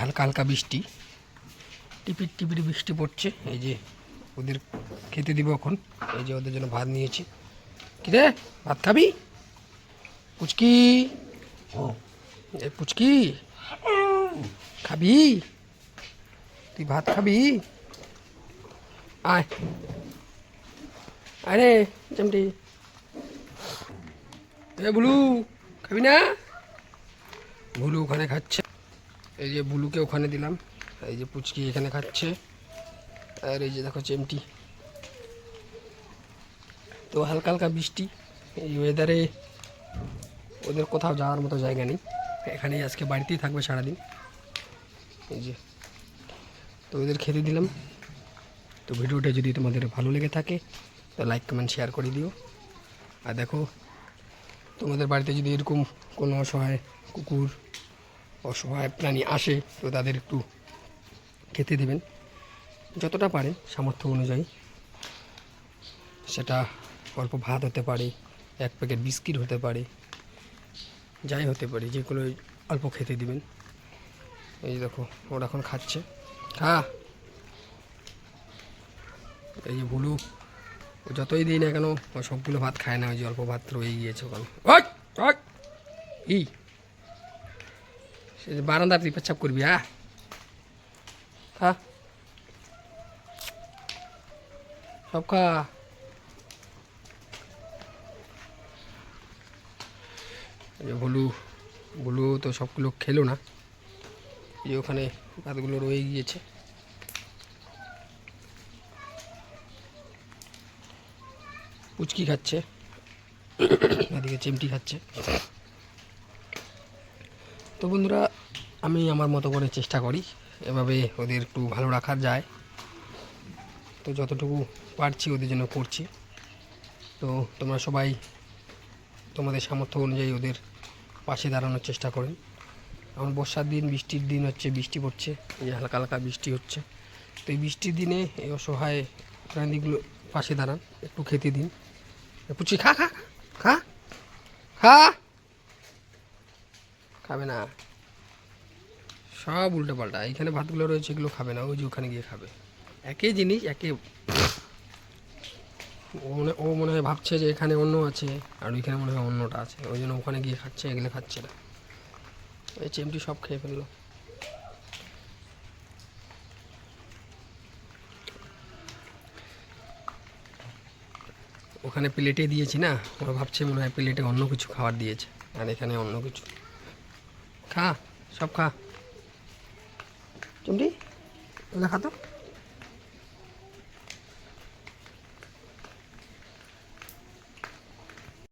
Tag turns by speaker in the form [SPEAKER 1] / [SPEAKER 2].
[SPEAKER 1] হালকা হালকা বৃষ্টি, টিপির টিপির বৃষ্টি পড়ছে। এই যে ওদের খেতে দিব এখন। এই যে ওদের জন্য ভাত নিয়েছি। কি রে, ভাত খাবি? পুচকি, এই পুচকি খাবি? তুই ভাত খাবি? আয়, আরে চিমটি। এ বুলু, খাবি না? বুলু ওখানে খাচ্ছে। এই যে বুলুকে ওখানে দিলাম। এই যে পুচকি এখানে খাচ্ছে। আর এই যে দেখো চিমটি। তো হালকা হালকা বৃষ্টি, এই ওয়েদারে ওদের কোথাও যাওয়ার মতো জায়গা নেই, এখানেই আজকে বাড়িতেই থাকবে সারাদিন। এই যে তো ওদের খেতে দিলাম। তো ভিডিওটা যদি তোমাদের ভালো লেগে থাকে তো লাইক কমেন্ট শেয়ার করে দিও। আর দেখো, তোমাদের বাড়িতে যদি এরকম কোনো অসহায় কুকুর, অসহায় প্রাণী আসে তো তাদের একটু খেতে দেবেন, যতটা পারেন সামর্থ্য অনুযায়ী। সেটা অল্প ভাত হতে পারে, এক প্যাকেট বিস্কিট হতে পারে, যাই হতে পারে, যেগুলো অল্প খেতে দিবেন। এই দেখো ওরা এখন খাচ্ছে। খা। এই যে ভুলু, যতই দিই না কেন ও সবগুলো ভাত খায় না, ওই যে অল্প ভাত রয়ে গিয়েছে ওখানে। ই সে বারান্দা তুই পেচ্ছাপ করবি? খা, সব খা। ভুলু ভুলু তো সবগুলো খেলো না, এই ওখানে ভাতগুলো রয়ে গিয়েছে। পুচকি খাচ্ছে, এদিকে চিমটি খাচ্ছে। তো বন্ধুরা, আমি আমার মতো করে চেষ্টা করি এভাবে ওদের একটু ভালো রাখার যায়। তো যতটুকু পারছি ওদের জন্য করছি। তো তোমরা সবাই তোমাদের সামর্থ্য অনুযায়ী ওদের পাশে দাঁড়ানোর চেষ্টা করেন। এখন বর্ষার দিন, বৃষ্টির দিন হচ্ছে, বৃষ্টি পড়ছে, এই হালকা হালকা বৃষ্টি হচ্ছে। তো এই বৃষ্টির দিনে এই অসহায় প্রাণীগুলো পাশে দাঁড়ান, একটু খেতে দিন। পুচি খা, খা খা খা। খাবে না, সব উল্টো পাল্টা। এইখানে ভাতগুলো রয়েছে, এগুলো খাবে না, ওই যে ওখানে গিয়ে খাবে। একই জিনিস, ও মনে হয় ভাবছে যে এখানে অন্য আছে, আর ওইখানে মনে হয় অন্যটা আছে, ওই জন্য ওখানে গিয়ে খাচ্ছে, এগুলো খাচ্ছে না। এই চিমটি সব খেয়ে ফেললো। ওখানে প্লেটে দিয়েছি না, ওরা ভাবছে মনে হয় প্লেটে অন্য কিছু খাবার দিয়েছে, আর এখানে অন্য কিছু। খা, সব খা চিমটি, এগুলো খা তো।